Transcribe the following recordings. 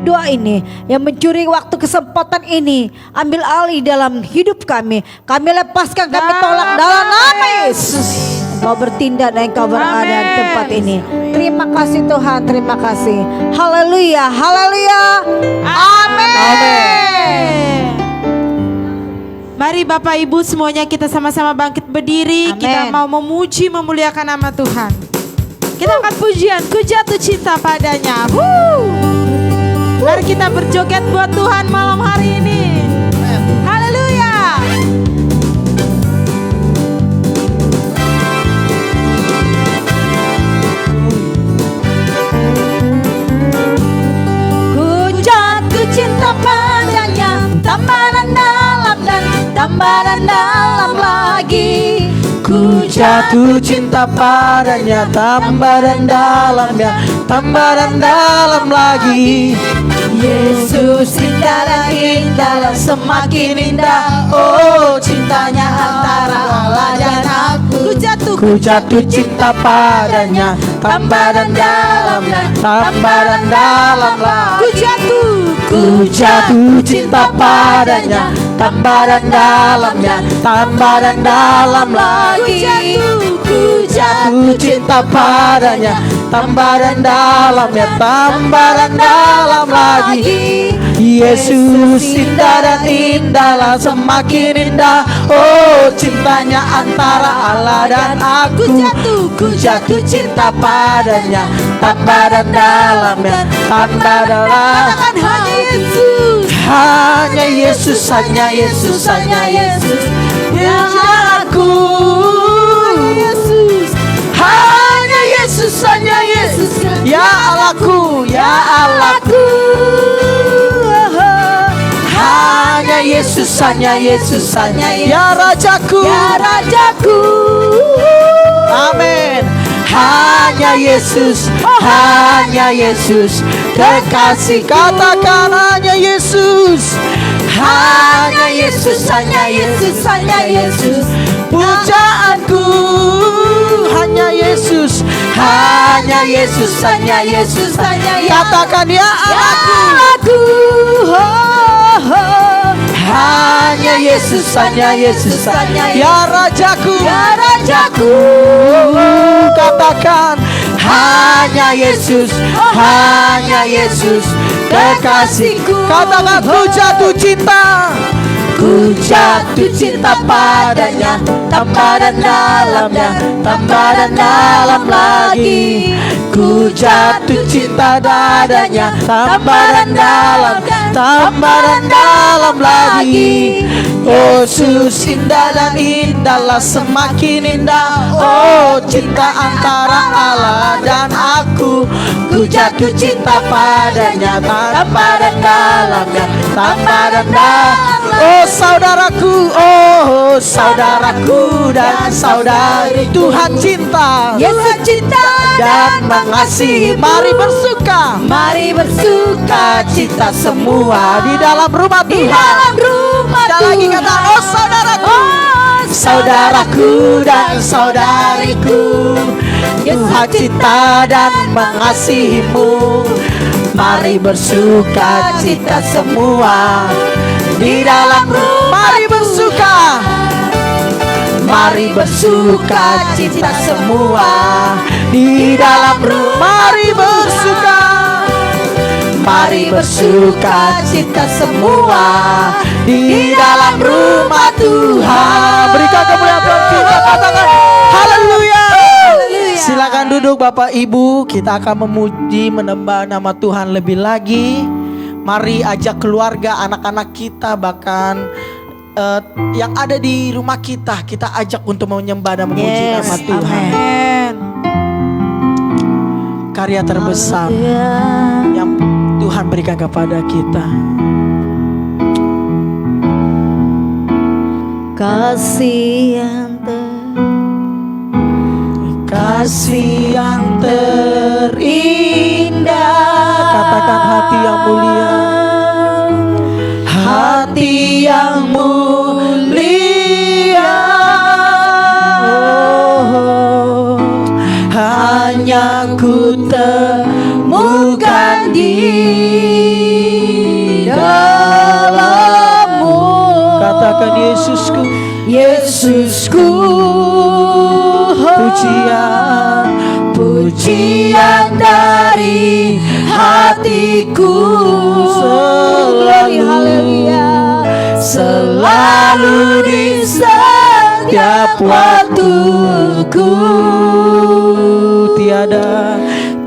doa ini, yang mencuri waktu kesempatan ini, ambil alih dalam hidup kami. Kami lepaskan, kami tolak dalam nama Yesus. Engkau bertindak dan Engkau berada di tempat ini. Terima kasih Tuhan, terima kasih. Haleluya, haleluya. Amin. Mari Bapak Ibu semuanya kita sama-sama bangkit berdiri. Amen. Kita mau memuji memuliakan nama Tuhan. Kita akan pujian, ku jatuh cinta padanya. Mari kita berjoget buat Tuhan malam hari ini. Haleluya. Ku jatuh cinta padanya, tambahan dalam dan tambahan dalam lagi. Ku jatuh cinta padanya, tambah dan dalamnya, tambah dan dalam lagi. Yesus indah dan indah, semakin indah. Oh, cintanya antara Allah dan aku. Ku jatuh cinta padanya, tambah dan dalamnya, tambah dan dalam lagi. Ku jatuh cinta padanya, tambah dan dalamnya, tambah dan dalam lagi. Ku jatuh cinta padanya, tambah dan dalamnya, tambah dan dalam lagi. Yesus indah dan indahlah, semakin indah. Oh, cintanya antara Allah dan aku. Ku jatuh cinta padanya, tambah dan dalamnya, tambah dalam. Hanya Yesus, hanya Yesus, hanya Yesus yang aku. Hanya Yesus, hanya Yesus, ya Allahku, ya Allahku. Hanya Yesus, hanya Yesus, hanya Yesus, ya Rajaku, ya Rajaku. Amin. Hanya Yesus, hanya Yesus, kekasih, katakan hanya Yesus. Hanya Yesus, hanya Yesus, hanya Yesus, pujaanku. Hanya Yesus, hanya Yesus, hanya Yesus, hanya Yesus. Katakan ya Allahku. Hanya Yesus, hanya Yesus, hanya Yesus, ya Rajaku, ya Rajaku. Katakan hanya Yesus, hanya Yesus, kekasihku. Katakan ku jatuh cinta. Ku jatuh cinta padanya, tambah dan dalamnya, tambah dan dalam lagi. Ku jatuh cinta dadanya, tambah dan dalam, tambah dan dalam lagi. Oh, Yesus indah dan indahlah, semakin indah. Oh, cinta antara Allah dan aku. Ku jatuh cinta padanya, tambah dan dalamnya, tambah dan dalam. Oh saudaraku, oh saudaraku dan saudari, Tuhan cinta, Yesus cinta dan mengasihi. Mari bersuka, mari bersuka cita semua di dalam rumah Tuhan. Di dalam rumah Tuhan. Lagi kata, oh saudaraku, oh, saudaraku dan saudariku, Tuhan cinta dan mengasihimu. Mari bersuka cita semua di dalam rumah. Mari bersuka, mari bersuka cita semua di dalam rumah. Mari bersuka, mari bersuka cita semua di dalam rumah Tuhan. Berikan kemuliaan Tuhan kita, katakan haleluya. Silakan duduk Bapak Ibu, kita akan memuji menyembah nama Tuhan lebih lagi. Mari ajak keluarga, anak-anak kita, bahkan yang ada di rumah kita ajak untuk menyembah dan memuji nama Tuhan. Amen. Karya terbesar yang Tuhan berikan kepada kita. Kasih yang terindah, katakan hati yang mulia, hati yang mulia. Oh, hanya ku temukan dia. hatiku, Glory, haleluya. selalu di setiap waktuku.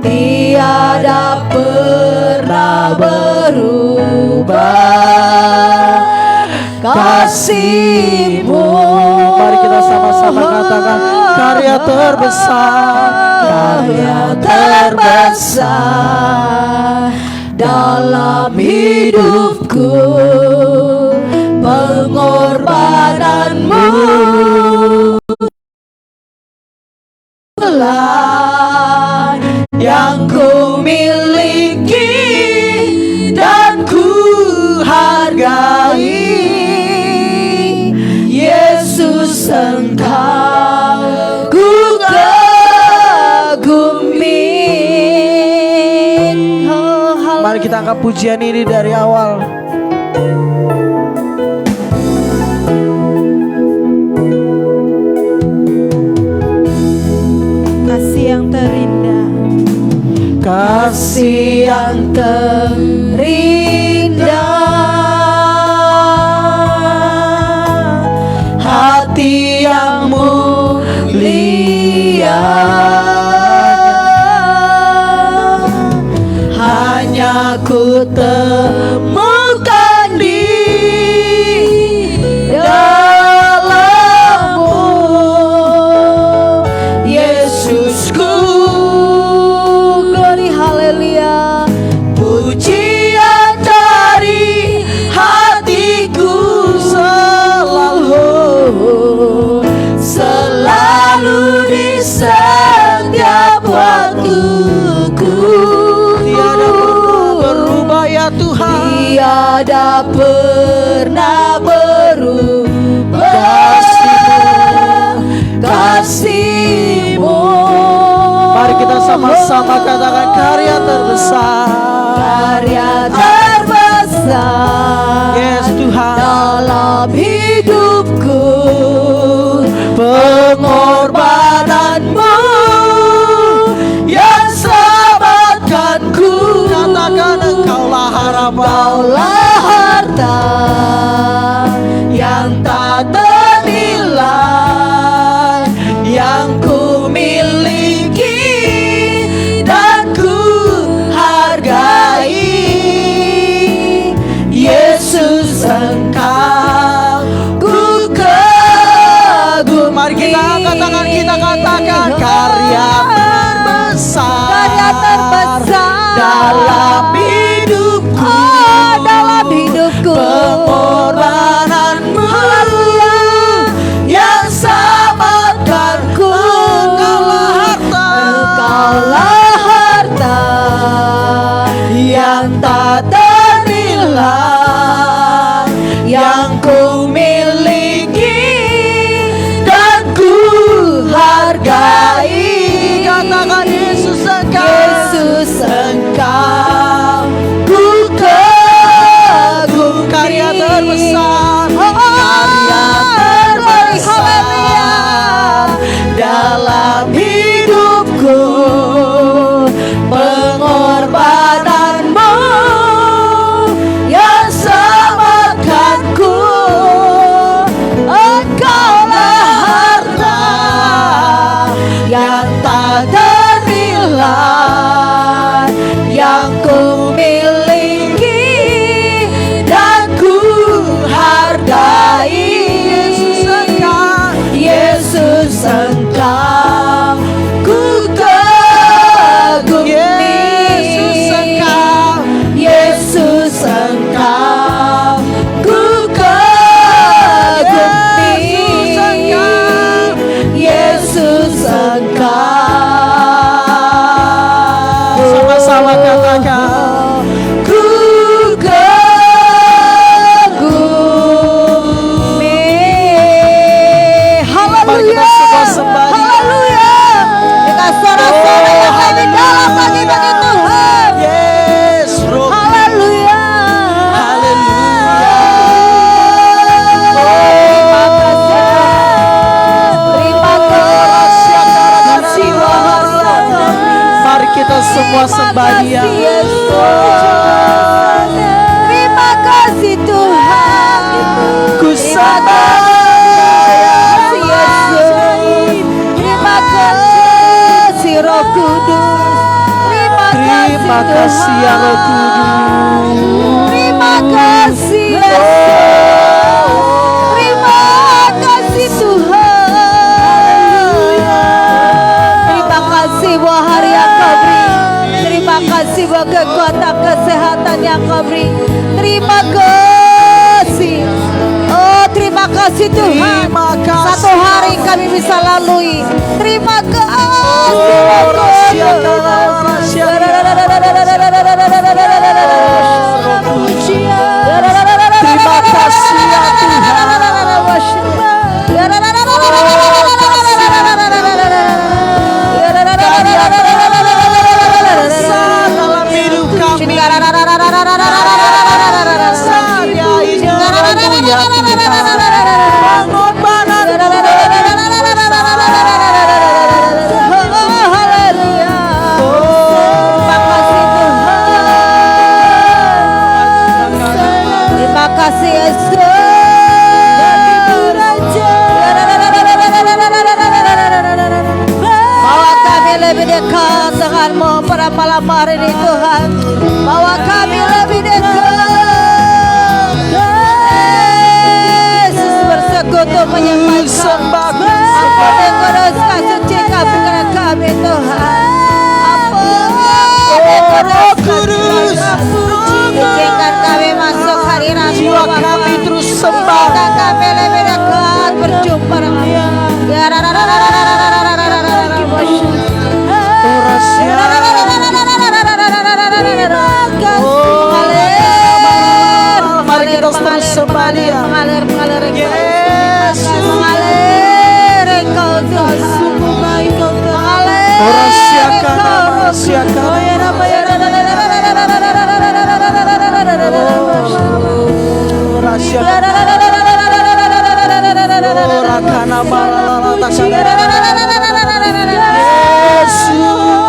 Tiada pernah berubah kasih-Mu. Mari kita sama-sama katakan karya terbesar dalam hidupku, pengorbananmu lah yang ku miliki dan ku hargai. Yesus, Engkau ku kagumi. Mari kita angkat pujian ini dari awal. Kasih yang terindah, Kasih yang terindah, hati yang mulia, hanya ku temukan di dalam-Mu, Yesusku. Glory, haleluya. Pujian dari hatiku selalu di setiap waktuku. Tiada berubah ya Tuhan, tiada pernah berubah kasih-Mu. Mari kita sama-sama katakan karya terbesar, yes Tuhan, dalam hidupku, pengorbananmu yang selamatkanku. Katakan Engkaulah harapan, harta yang tak ternilai, yang ku miliki dan ku hargai. Yesus, Engkau ku kagum. Mari kita katakan karya terbesar dalam hidupku, pengorbananmu yang selamatkanku. Engkaulah harta yang tak ternilai, yang ku miliki dan ku hargai. Katakan Yesus, Engkau ku kagum. Karya terbesar, dalam hidupku, pengorbananmu yang selamatkanku. Engkaulah harta yang tak Terima kasih ya Roh Kudus. Terima kasih Yesus. Terima kasih Tuhan. Terima kasih buat hari yang Kau beri. Terima kasih buat kekuatan kesehatan yang Kau beri. Terima kasih. Oh, terima kasih Tuhan. Terima kasih. Satu hari kami bisa lalui. Terima kasih. Terima kasih ya Tuhan. Dalam hidup kami. Saya ingin ya Tuhan. Terima kasih Yesus. Bawa kami lebih dekat dengan-Mu pada malam hari ini Tuhan. Bawa kami lebih dekat. Yesus bersekutu menyembah ampun yang kudus sucikan pikiran kami Tuhan. Ampun yang kudus sucikan kami masuk hadirat Jiwa kami terus sembah. kita kami lebih dekat berjumpa dengan Mari kita terus sembah Dia. mengalir Yesus. mengalir Engkau Tuhan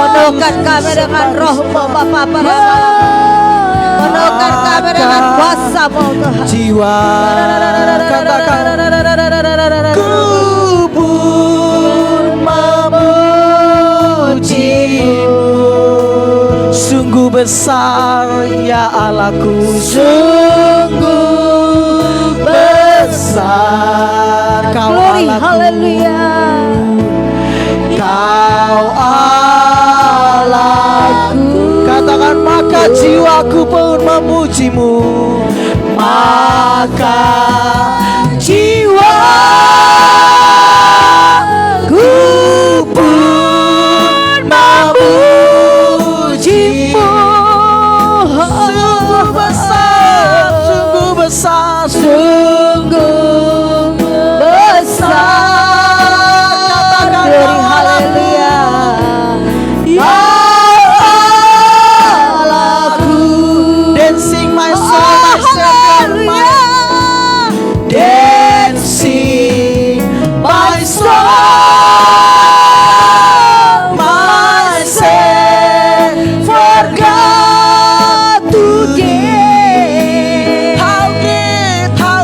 penuhkan kami dengan roh-Mu Bapa Barama. Penuhkan kami dengan kuasa-Mu Tuhan. Jiwa katakan ku pun memuji-Mu. Sungguh besar ya Allahku, sungguh besar Kau Glory, Allahku. haleluya. Kau Allahku. Katakan maka jiwaku pun memuji-Mu. Maka jiwaku pun memuji-Mu. Sungguh besar, sungguh besar, sungguh besar. Katakan Glory, haleluya. dancing my soul, my Savior, my dancing my soul, my Savior God today. How great thou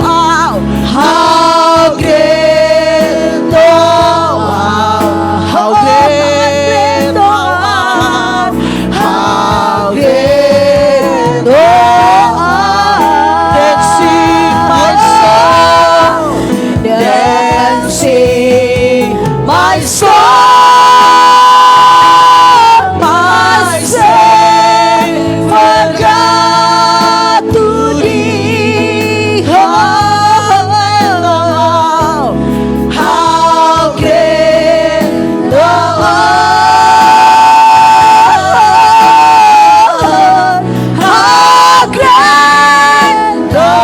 art, how great thou art, how great thou art, how great thou art. Dancing my soul, dancing my soul, my Savior God today. How great thou art, how great thou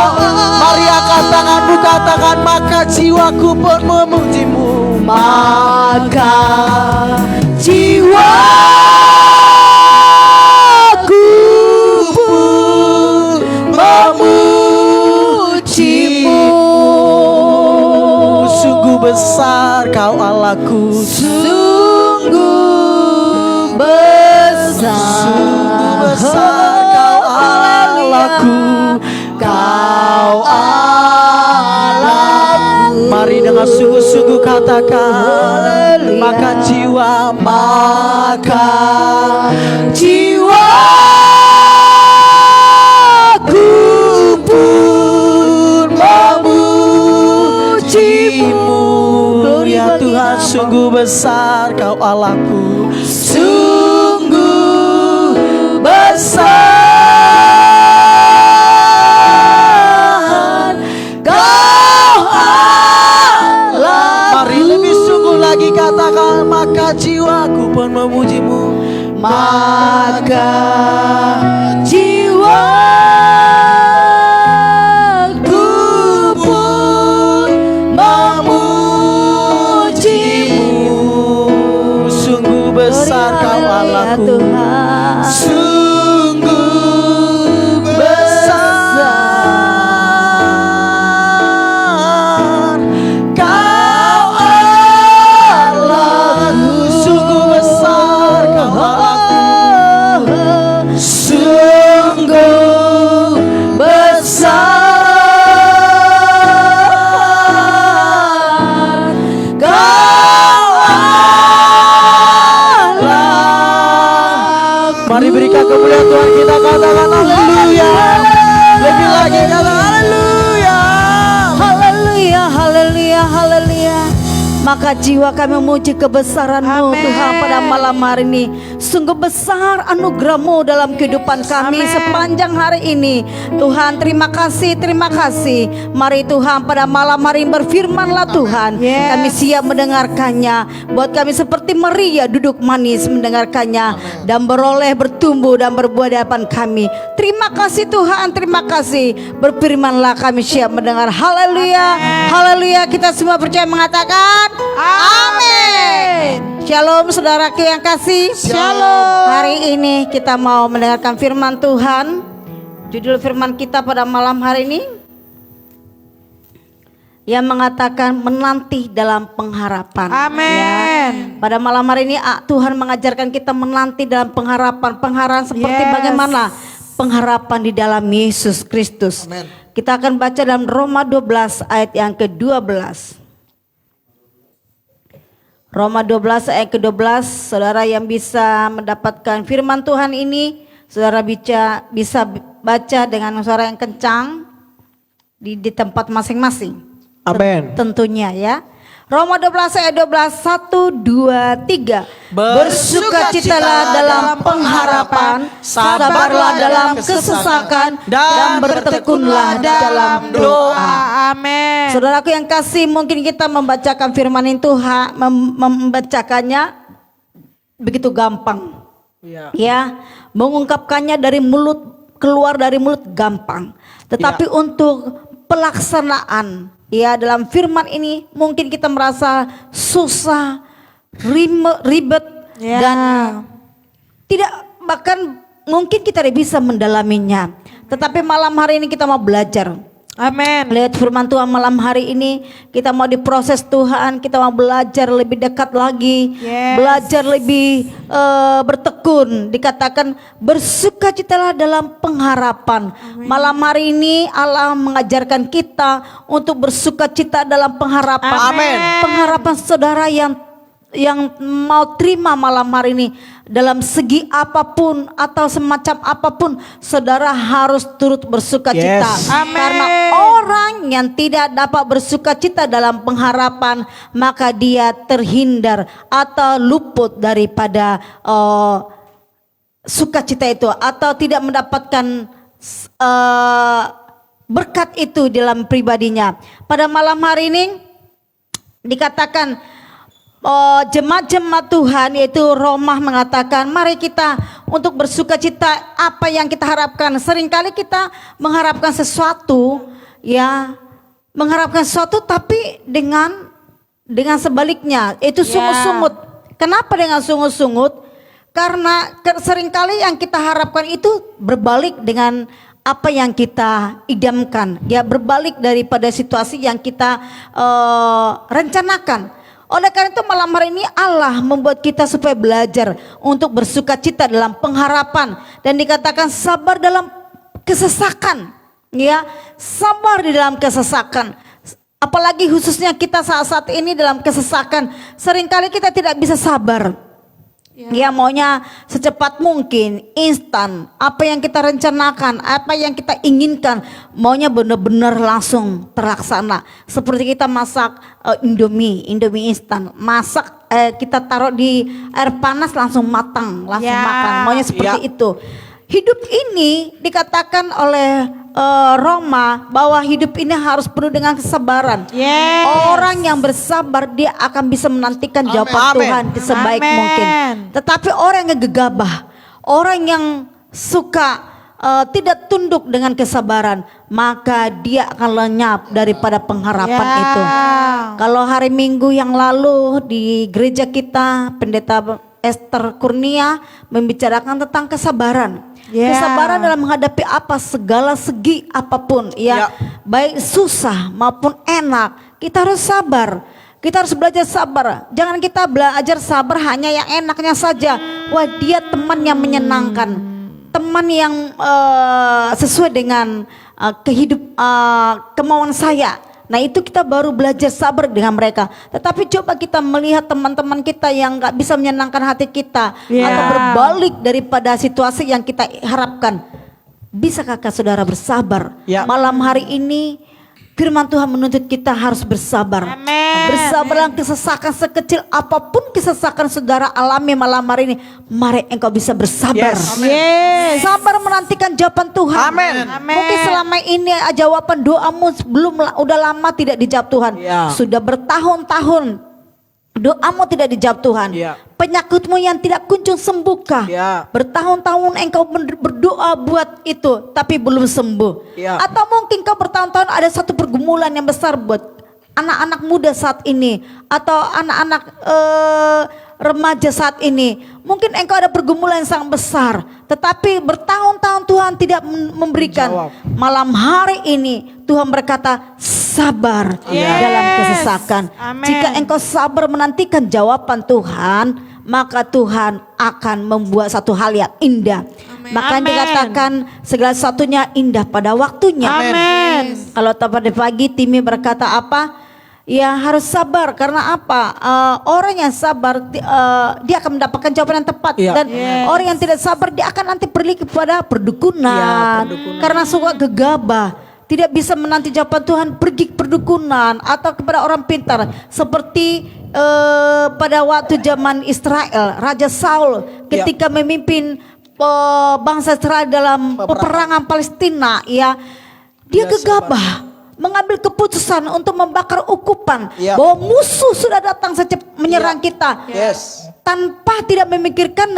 art. Mari angkat tanganmu, katakan maka jiwaku pun memuji-Mu. Maka jiwaku pun memuji-Mu. Sungguh besar Kau Allahku, sungguh besar Kau Allahku, Kau Allahku. Mari dengan sungguh-sungguh katakan, maka jiwa Aku pun memujimu. Ya Tuhan, sungguh besar Kau Allahku, sungguh besar Kau Allah. Mari lebih sungguh lagi katakan, maka jiwaku pun memujimu. Maka jiwaku pun memujimu. Sungguh besar Kau Allahku, sungguh besar Kau Allahku, sungguh besar Kau Allahku, sungguh besar Kau Allah. Mari berikan kemuliaan Tuhan kita, katakan haleluya. Lebih lagi katakan haleluya. Haleluya, haleluya, haleluya. Maka jiwa kami memuji kebesaran-Mu Amin. Tuhan pada malam hari ini. Sungguh besar anugerah-Mu dalam kehidupan kami Amin. sepanjang hari ini. Tuhan, terima kasih, terima kasih. Mari Tuhan pada malam hari ini berfirman-Lah Tuhan. Yes. Kami siap mendengarkannya. Buat kami seperti Maria duduk manis mendengarkannya. Dan beroleh, bertumbuh dan berbuah di hadapan kami. Terima kasih Tuhan, terima kasih. Berfirman-Lah kami siap mendengar. Haleluya, haleluya. Kita semua percaya mengatakan amin. Shalom saudaraku yang kasih. Shalom. Hari ini kita mau mendengarkan firman Tuhan. Judul firman kita pada malam hari ini yang mengatakan menanti dalam pengharapan. Amin. Ya. Pada malam hari ini Tuhan mengajarkan kita menanti dalam pengharapan. Pengharapan seperti Yes. bagaimana? Pengharapan di dalam Yesus Kristus. Amin. Kita akan baca dalam Roma 12 ayat yang ke-12. Roma 12 ayat ke-12. Saudara yang bisa mendapatkan firman Tuhan ini, saudara bisa baca dengan suara yang kencang di tempat masing-masing. Amin. Tentunya ya. Roma 12 ayat 12, 1, 2, 3. Bersukacitalah dalam pengharapan, sabarlah dalam kesesakan, dan bertekunlah dalam doa. Amin. Saudaraku yang kasih, mungkin kita membacakan firman ini Tuhan, membacakannya begitu gampang. Ya, mengungkapkannya dari mulut, keluar dari mulut gampang. Tetapi untuk pelaksanaan ya dalam firman ini mungkin kita merasa susah, ribet Ya. dan tidak, bahkan mungkin kita tidak bisa mendalaminya. Tetapi malam hari ini kita mau belajar. Amin. Lihat firman Tuhan malam hari ini, kita mau diproses Tuhan, kita mau belajar lebih dekat lagi, Yes. belajar lebih bertekun. Dikatakan bersukacitalah dalam pengharapan. Malam hari ini Allah mengajarkan kita untuk bersukacita dalam pengharapan. Amin. Pengharapan saudara yang mau terima malam hari ini, dalam segi apapun atau semacam apapun, saudara harus turut bersukacita. Yes. Amin. Karena orang yang tidak dapat bersukacita dalam pengharapan, maka dia terhindar atau luput daripada sukacita itu, atau tidak mendapatkan berkat itu dalam pribadinya. Pada malam hari ini dikatakan jemaat-jemaat Tuhan, yaitu Roma, mengatakan mari kita untuk bersukacita apa yang kita harapkan. Seringkali kita mengharapkan sesuatu, ya, mengharapkan sesuatu tapi dengan sebaliknya, itu sungut-sungut. Kenapa dengan sungut-sungut? Karena seringkali yang kita harapkan itu berbalik dengan apa yang kita idamkan, ya, berbalik daripada situasi yang kita rencanakan. Oleh karena itu malam hari ini Allah membuat kita supaya belajar untuk bersukacita dalam pengharapan, dan dikatakan sabar dalam kesesakan, ya, sabar di dalam kesesakan. Apalagi khususnya kita saat-saat ini dalam kesesakan, seringkali kita tidak bisa sabar. Dia maunya secepat mungkin, instan. Apa yang kita rencanakan, apa yang kita inginkan, maunya benar-benar langsung terlaksana. Seperti kita masak Indomie instan. Masak kita taruh di air panas langsung matang, langsung Ya. makan. Maunya seperti itu. Hidup ini dikatakan oleh Roma bahwa hidup ini harus penuh dengan kesabaran. Yes. Orang yang bersabar dia akan bisa menantikan jawaban Amin. Tuhan sebaik Amin. mungkin. Tetapi orang yang gegabah, orang yang suka tidak tunduk dengan kesabaran, maka dia akan lenyap daripada pengharapan Ya. itu. Kalau hari Minggu yang lalu di gereja kita, Pendeta Esther Kurnia membicarakan tentang kesabaran. Ya. Kesabaran dalam menghadapi apa segala segi apapun ya, baik susah maupun enak, kita harus sabar. Kita harus belajar sabar. Jangan kita belajar sabar hanya yang enaknya saja. Wah, dia teman yang menyenangkan, teman yang sesuai dengan kemauan saya. Nah, itu kita baru belajar sabar dengan mereka. Tetapi coba kita melihat teman-teman kita yang gak bisa menyenangkan hati kita, Ya. atau berbalik daripada situasi yang kita harapkan. Bisa kakak saudara bersabar? Ya. Malam hari ini firman Tuhan menuntut kita harus bersabar. Amin. Bersabar dalam kesesakan sekecil apapun kesesakan saudara alami malam hari ini. Mari engkau bisa bersabar. Yes. Yes. Sabar menantikan jawaban Tuhan. Amin. Amin. Mungkin selama ini jawaban doamu udah lama tidak dijawab Tuhan. Ya. Sudah bertahun-tahun doamu tidak dijawab Tuhan. Ya. Penyakitmu yang tidak kunjung sembuhkah? Ya. Bertahun-tahun engkau berdoa buat itu tapi belum sembuh. Ya. Atau mungkin kau bertahun-tahun ada satu pergumulan yang besar buat anak-anak muda saat ini atau anak-anak remaja saat ini. Mungkin engkau ada pergumulan yang sangat besar, tetapi bertahun-tahun Tuhan tidak memberikan. Jawab. Malam hari ini Tuhan berkata sabar Yes. dalam kesesakan. Amin. Jika engkau sabar menantikan jawaban Tuhan, maka Tuhan akan membuat satu hal yang indah. Maka Amin. dikatakan segala satunya indah pada waktunya. Amin. Kalau tadi pagi Timi berkata apa? Ya harus sabar karena apa? Orang yang sabar dia akan mendapatkan jawaban yang tepat. Iya. Dan Yes. orang yang tidak sabar dia akan nanti pergi kepada perdukunan. Iya, perdukunan. Karena suka gegabah, tidak bisa menanti jawaban Tuhan, pergi ke perdukunan atau kepada orang pintar. Seperti pada waktu zaman Israel, Raja Saul ketika memimpin bangsa Israel dalam peperangan Palestina, ya dia Dia gegabah mengambil keputusan untuk membakar ukupan Ya. bahwa musuh sudah datang menyerang kita, Yes. tanpa tidak memikirkan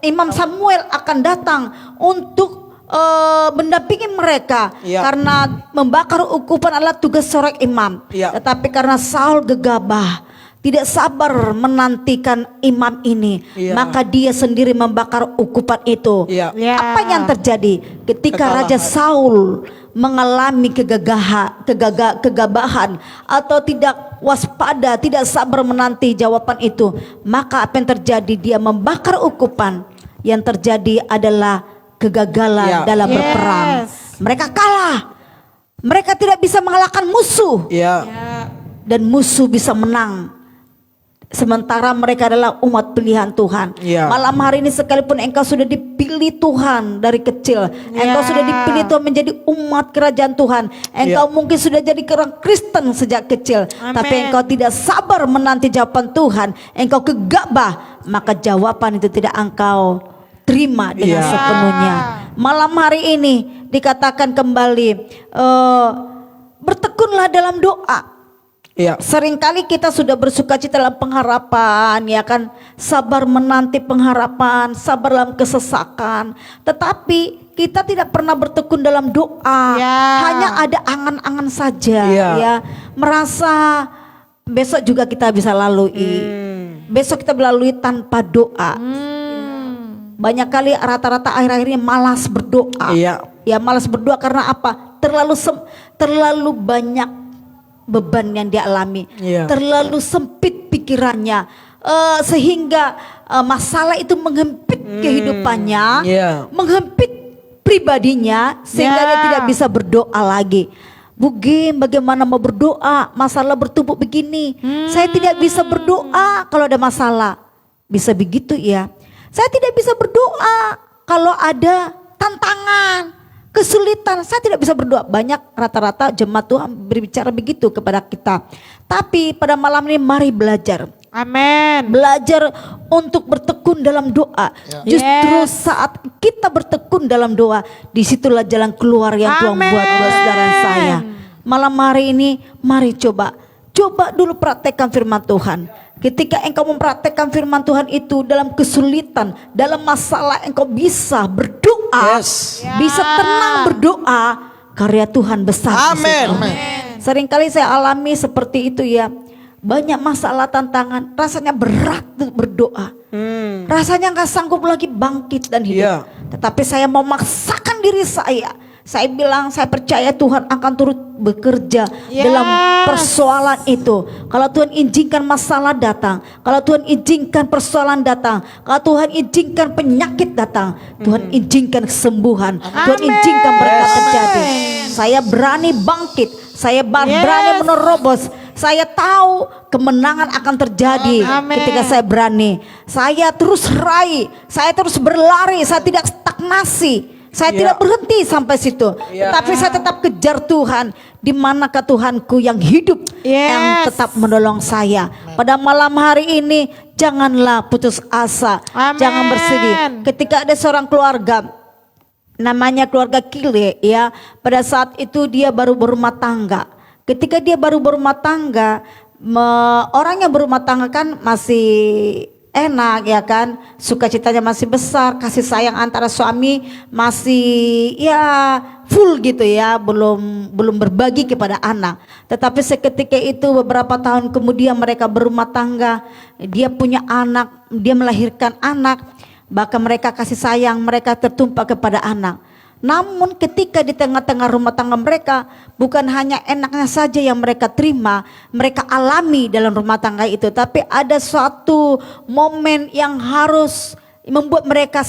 Imam Samuel akan datang untuk mendampingi mereka. Ya. Karena membakar ukupan adalah tugas seorang imam. Ya. Tetapi karena Saul gegabah, tidak sabar menantikan imam ini, Ya. maka dia sendiri membakar ukupan itu. Ya. Ya. Apa yang terjadi ketika Raja Kekalahan. Saul mengalami kegabahan atau tidak waspada, tidak sabar menanti jawaban itu, maka apa yang terjadi? Dia membakar ukupan. Yang terjadi adalah kegagalan Ya. dalam Yes. berperang. Mereka kalah. Mereka tidak bisa mengalahkan musuh Ya. dan musuh bisa menang. Sementara mereka adalah umat pilihan Tuhan. Ya. Malam hari ini sekalipun engkau sudah dipilih Tuhan dari kecil, engkau sudah dipilih Tuhan menjadi umat kerajaan Tuhan, engkau mungkin sudah jadi orang Kristen sejak kecil, Amin. tapi engkau tidak sabar menanti jawaban Tuhan, engkau gegabah, maka jawaban itu tidak engkau terima dengan Ya. sepenuhnya. Malam hari ini dikatakan kembali, bertekunlah dalam doa. Ya. Seringkali kita sudah bersukacita dalam pengharapan, ya kan, sabar menanti pengharapan, sabar dalam kesesakan. Tetapi kita tidak pernah bertekun dalam doa, Ya. hanya ada angan-angan saja, Ya. ya. Merasa besok juga kita bisa lalui, besok kita melalui tanpa doa. Banyak kali rata-rata akhir-akhir ini malas berdoa. Iya. Ya malas berdoa karena apa? Terlalu banyak beban yang dia alami, Iya. terlalu sempit pikirannya, sehingga masalah itu menghempit kehidupannya, Iya. menghempit pribadinya, sehingga Ya. dia tidak bisa berdoa lagi. Bugim, bagaimana mau berdoa? Masalah bertumpuk begini, saya tidak bisa berdoa kalau ada masalah. bisa begitu ya? Saya tidak bisa berdoa kalau ada tantangan, kesulitan. Saya tidak bisa berdoa. Banyak rata-rata jemaat Tuhan berbicara begitu kepada kita. Tapi pada malam ini mari belajar. Amin. Belajar untuk bertekun dalam doa. Justru saat kita bertekun dalam doa, disitulah jalan keluar yang Tuhan buat buat saudara saya. Malam hari ini mari coba dulu praktekkan firman Tuhan. Ketika engkau mempraktekkan firman Tuhan itu dalam kesulitan, dalam masalah, engkau bisa berdoa, bisa tenang berdoa, karya Tuhan besar. Amin. Seringkali saya alami seperti itu ya. Banyak masalah, tantangan, rasanya berat untuk berdoa. Rasanya nggak sanggup lagi bangkit dan hidup. Tetapi saya mau memaksakan diri saya. Saya bilang saya percaya Tuhan akan turut bekerja dalam persoalan itu. Kalau Tuhan izinkan masalah datang, kalau Tuhan izinkan persoalan datang, kalau Tuhan izinkan penyakit datang, Tuhan izinkan kesembuhan, Tuhan izinkan berkat terjadi. Saya berani bangkit, saya berani menerobos. Saya tahu kemenangan akan terjadi ketika saya berani. Saya terus raih, saya terus berlari, saya tidak stagnasi. Saya tidak berhenti sampai situ, tapi saya tetap kejar Tuhan. Di manakah Tuhanku yang hidup, yang tetap menolong saya. Pada malam hari ini janganlah putus asa, jangan bersedih. Ketika ada seorang keluarga, namanya keluarga Kile ya, pada saat itu dia baru berumah tangga. Ketika dia baru berumah tangga, orang yang berumah tangga kan masih enak ya kan, sukacitanya masih besar, kasih sayang antara suami masih ya full gitu ya, belum berbagi kepada anak. Tetapi seketika itu beberapa tahun kemudian mereka berumah tangga, dia punya anak, dia melahirkan anak, bahkan mereka kasih sayang, mereka tertumpah kepada anak. Namun ketika di tengah-tengah rumah tangga mereka, bukan hanya enaknya saja yang mereka terima, mereka alami dalam rumah tangga itu, tapi ada suatu momen yang harus membuat mereka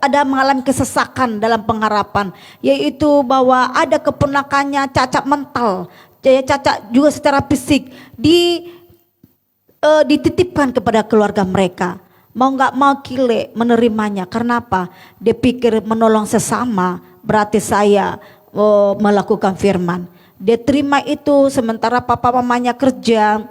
ada mengalami kesesakan dalam pengharapan, yaitu bahwa ada keponakannya cacat mental, cacat juga secara fisik, dititipkan kepada keluarga mereka. Mau nggak mau Kile menerimanya. Karena apa? Dia pikir menolong sesama berarti saya melakukan firman. Dia terima itu sementara papa mamanya kerja,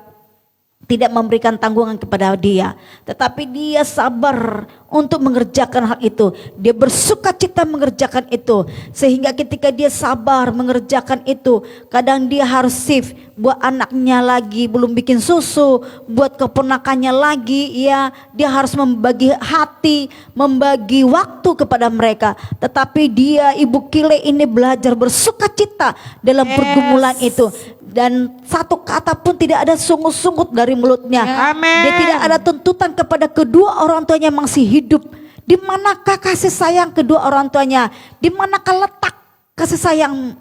tidak memberikan tanggungan kepada dia, tetapi dia sabar untuk mengerjakan hal itu. Dia bersuka cita mengerjakan itu, sehingga ketika dia sabar mengerjakan itu, kadang dia harus shift buat anaknya lagi belum bikin susu, buat keponakannya lagi ya, dia harus membagi hati, membagi waktu kepada mereka. Tetapi dia, Ibu Kile ini belajar bersuka cita dalam pergumulan itu. Dan satu kata pun tidak ada sungut-sungut dari mulutnya. Dia tidak ada tuntutan kepada kedua orang tuanya yang masih hidup. Di manakah kasih sayang kedua orang tuanya? Di manakah letak kasih sayang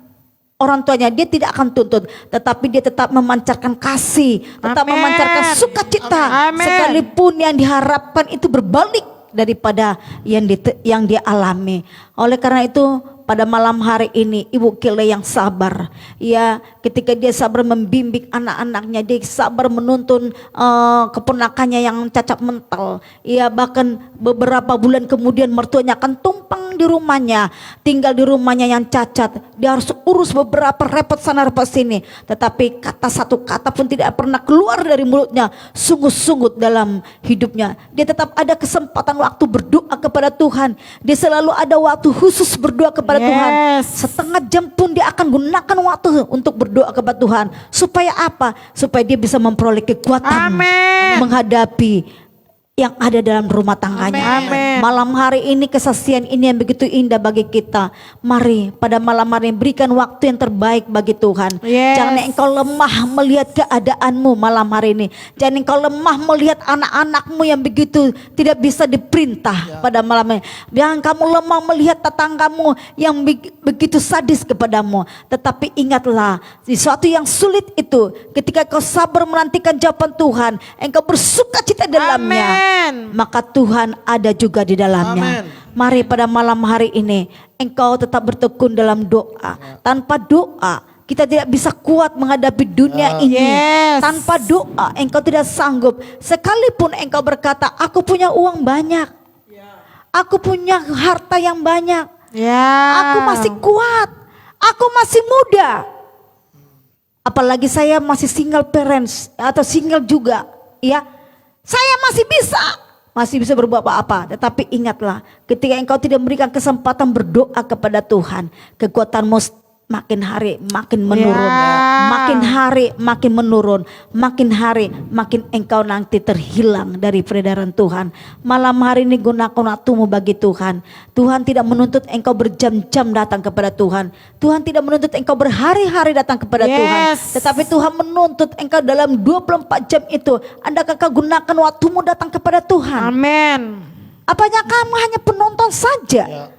orang tuanya? Dia tidak akan tuntut, tetapi dia tetap memancarkan kasih, tetap memancarkan sukacita, sekalipun yang diharapkan itu berbalik daripada yang dia alami. Oleh karena itu, pada malam hari ini Ibu Kile yang sabar ya, ketika dia sabar membimbing anak-anaknya, dia sabar menuntun keponakannya yang cacat mental ya, bahkan beberapa bulan kemudian mertuanya akan tumpang di rumahnya, tinggal di rumahnya yang cacat. Dia harus urus beberapa repot sana repot sini, tetapi satu kata pun tidak pernah keluar dari mulutnya, sungguh-sungguh dalam hidupnya. Dia tetap ada kesempatan waktu berdoa kepada Tuhan. Dia selalu ada waktu khusus berdoa kepada Tuhan. Setengah jam pun dia akan gunakan waktu untuk berdoa kepada Tuhan. Supaya apa? Supaya dia bisa memperoleh kekuatan menghadapi yang ada dalam rumah tangganya. Malam hari ini kesaksian ini yang begitu indah bagi kita. Mari pada malam hari ini berikan waktu yang terbaik bagi Tuhan. Jangan engkau lemah melihat keadaanmu malam hari ini. Jangan engkau lemah melihat anak-anakmu yang begitu tidak bisa diperintah pada malam ini. Jangan kamu lemah melihat tetanggamu yang begitu sadis kepadamu. Tetapi ingatlah, sesuatu yang sulit itu ketika kau sabar menantikan jawaban Tuhan, engkau bersuka cita dalamnya, maka Tuhan ada juga di dalamnya. Mari pada malam hari ini engkau tetap bertekun dalam doa. Tanpa doa, Kita tidak bisa kuat menghadapi dunia ini. Yes. Tanpa doa engkau tidak sanggup. Sekalipun engkau berkata, aku punya uang banyak, aku punya harta yang banyak, Ya. aku masih kuat, aku masih muda. Apalagi saya masih single parents atau single juga, ya. Saya masih bisa berbuat apa-apa. Tetapi ingatlah, ketika engkau tidak memberikan kesempatan berdoa kepada Tuhan, kekuatanmu makin hari makin menurun, Ya. makin hari makin menurun, makin hari makin engkau nanti terhilang dari peredaran Tuhan. Malam hari ini gunakan waktumu bagi Tuhan. Tuhan tidak menuntut engkau berjam-jam datang kepada Tuhan. Tuhan tidak menuntut engkau berhari-hari datang kepada Tuhan. Yes. Tetapi Tuhan menuntut engkau dalam 24 jam itu, andakah kau gunakan waktumu datang kepada Tuhan? Amin. Apanya kamu hanya penonton saja?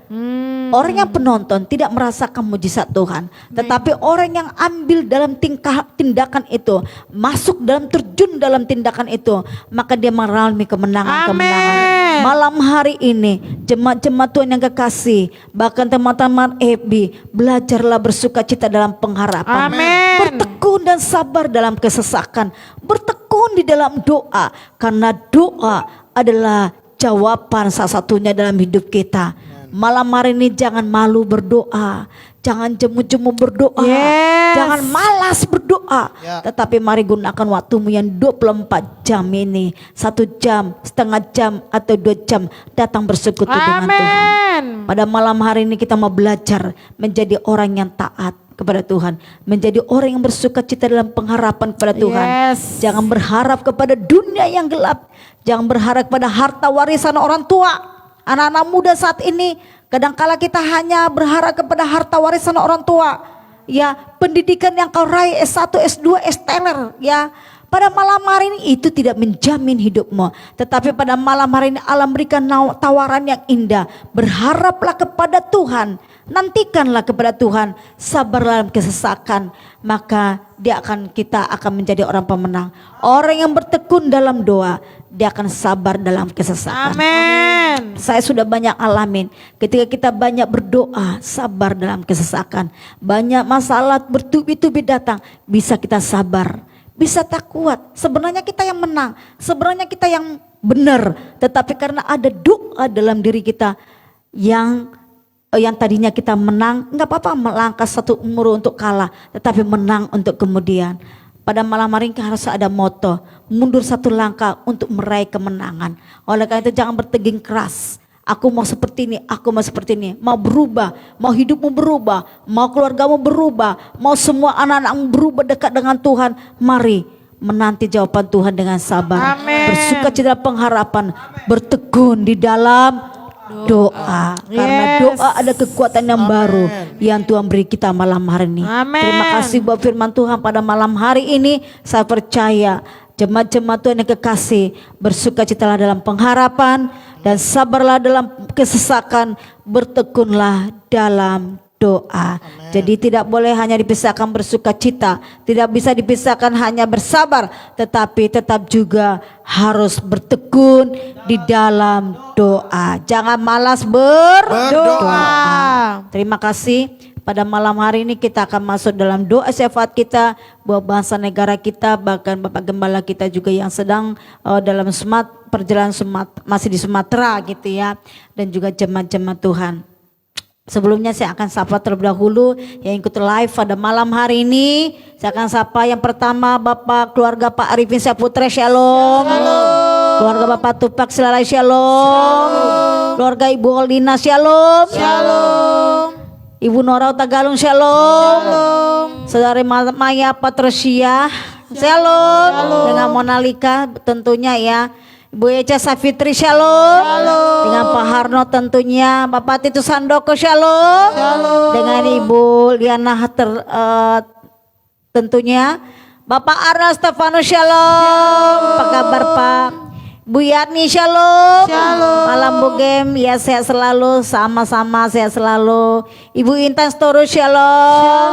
Orang yang penonton tidak merasakan mujizat Tuhan, tetapi orang yang ambil dalam tindakan itu, masuk dalam terjun dalam tindakan itu, maka dia mengalami kemenangan-kemenangan. Amin. Malam hari ini jemaat-jemaat Tuhan yang kekasih, bahkan teman-teman FB, belajarlah bersuka cita dalam pengharapan. Amin. Bertekun dan sabar dalam kesesakan, bertekun di dalam doa, karena doa adalah jawaban salah satunya dalam hidup kita. Malam hari ini jangan malu berdoa, jangan jemu-jemu berdoa, Yes. jangan malas berdoa, Ya. tetapi mari gunakan waktumu yang 24 jam ini, 1 jam, setengah jam atau 2 jam datang bersekutu dengan Tuhan. Amin. Pada malam hari ini kita mau belajar menjadi orang yang taat kepada Tuhan, menjadi orang yang bersuka cita dalam pengharapan kepada Tuhan. Yes. Jangan berharap kepada dunia yang gelap, jangan berharap pada harta warisan orang tua. Anak-anak muda saat ini kadangkala kita hanya berharap kepada harta warisan orang tua. Ya, pendidikan yang kau raih S1, S2, S-teler, ya. Pada malam hari ini itu tidak menjamin hidupmu, tetapi pada malam hari ini Allah berikan tawaran yang indah. Berharaplah kepada Tuhan, nantikanlah kepada Tuhan, sabarlah dalam kesesakan, maka kita akan menjadi orang pemenang. Orang yang bertekun dalam doa, dia akan sabar dalam kesesakan. Amin. Saya sudah banyak alamin ketika kita banyak berdoa, sabar dalam kesesakan, banyak masalah bertubi-tubi datang, bisa kita sabar, bisa tak kuat. Sebenarnya kita yang menang, sebenarnya kita yang benar, tetapi karena ada doa dalam diri kita yang tadinya kita menang, nggak apa-apa melangkah satu umur untuk kalah, tetapi menang untuk kemudian. Pada malam hari ini harus ada moto, mundur satu langkah untuk meraih kemenangan. Oleh karena itu jangan berteging keras. Aku mau seperti ini, aku mau seperti ini. Mau berubah, mau hidupmu berubah, mau keluargamu berubah, mau semua anak-anakmu berubah dekat dengan Tuhan. Mari menanti jawaban Tuhan dengan sabar. Amin. Bersuka cita pengharapan, bertekun di dalam doa. Karena Yes. doa ada kekuatan yang baru yang Tuhan beri kita malam hari ini. Amin. Terima kasih buat firman Tuhan pada malam hari ini. Saya percaya jemaat-jemaat Tuhan yang kekasih, bersukacitalah dalam pengharapan dan sabarlah dalam kesesakan, bertekunlah dalam doa. Jadi tidak boleh hanya dipisahkan bersuka cita, tidak bisa dipisahkan hanya bersabar, tetapi tetap juga harus bertekun di dalam doa. Jangan malas berdoa. Terima kasih. Pada malam hari ini kita akan masuk dalam doa syafaat kita buat bangsa negara kita, bahkan Bapak Gembala kita juga yang sedang dalam perjalanan masih di Sumatera gitu ya, dan juga jemaat-jemaat Tuhan. Sebelumnya saya akan sapa terlebih dahulu yang ikut live pada malam hari ini. Saya akan sapa yang pertama Bapak keluarga Pak Arifin Saputra, shalom. Keluarga Bapak Tupak Silalai, shalom. Keluarga Ibu Oldina, shalom. Ibu Nora Tagalung, shalom. Saudari Maya Patrosia, shalom. Dengan Monalika tentunya ya. Ibu Eca Safitri, shalom. Dengan Pak Harno tentunya. Bapak Titus Sandoko, shalom. Dengan Ibu Liana tentunya. Bapak Arna Stefano, shalom. Apa kabar Pak? Bu Yatni, shalom. Malam Bu Gem, ya sehat selalu, sama-sama sehat selalu. Ibu Intan Storu, shalom.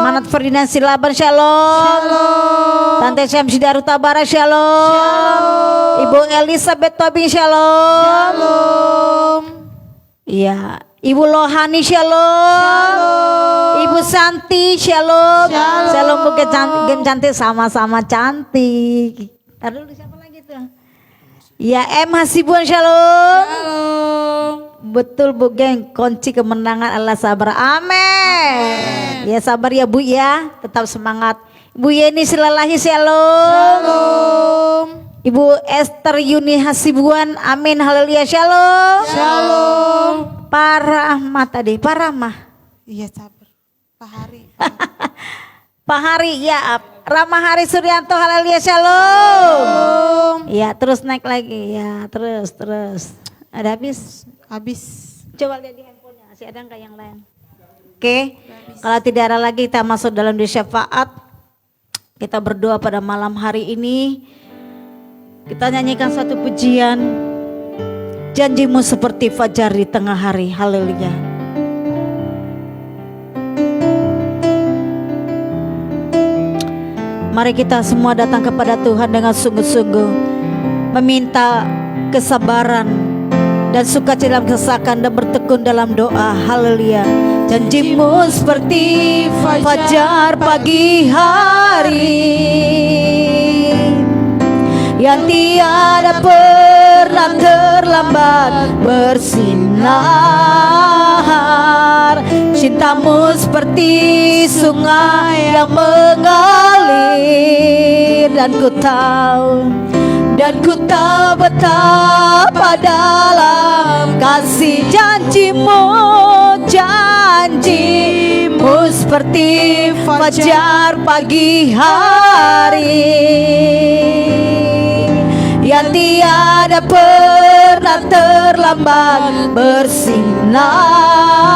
Manat Ferdinand Silaban, shalom. Tante Syamsidaru Tabara, shalom. Ibu Elizabeth Tobing, shalom. Iya, Ibu Lohani, shalom. Ibu Santi, shalom. Shalom. Shalom Bu Gem cantik, sama-sama cantik. Ntar dulu siapa lagi tuh? Ya M Hasibuan, shalom. Shalom. Betul Bu Geng, kunci kemenangan Allah sabar. Amin. Ya sabar ya Bu ya, tetap semangat. Bu Yeni Silalahi, shalom. Shalom. Ibu Esther Yuni Hasibuan, amin, haleluya, shalom. Shalom. Pak Rahmat tadi, Pak Rahmah. Iya sabar. Pak Hari. Pak Hari, ya Rama Hari Suryanto, haleluya, shalom. Ya terus naik lagi, ya terus. Ada habis? Habis. Coba lihat di handphonenya, masih ada nggak yang lain? Oke, kalau tidak ada lagi kita masuk dalam doa syafaat. Kita berdoa pada malam hari ini. Kita nyanyikan satu pujian. Janjimu seperti fajar di tengah hari, haleluya. Mari kita semua datang kepada Tuhan dengan sungguh-sungguh, meminta kesabaran dan sukacita dalam kesesakan dan bertekun dalam doa, haleluya. Janjimu seperti fajar pagi hari yang tiada pernah terlambat bersinar. Cintamu seperti sungai yang mengalir, dan ku tahu betapa dalam kasih janjimu. Janjimu seperti fajar pagi hari yang tiada pernah terlambat bersinar.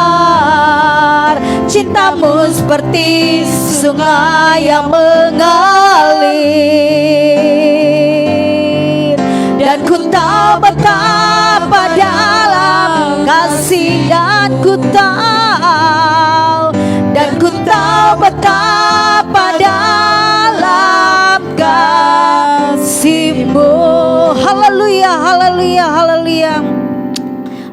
Cintamu seperti sungai yang mengalir, dan ku tahu betapa dalam kasih, dan ku tahu betapa dalam kasih-Mu. Haleluya, haleluya, haleluya.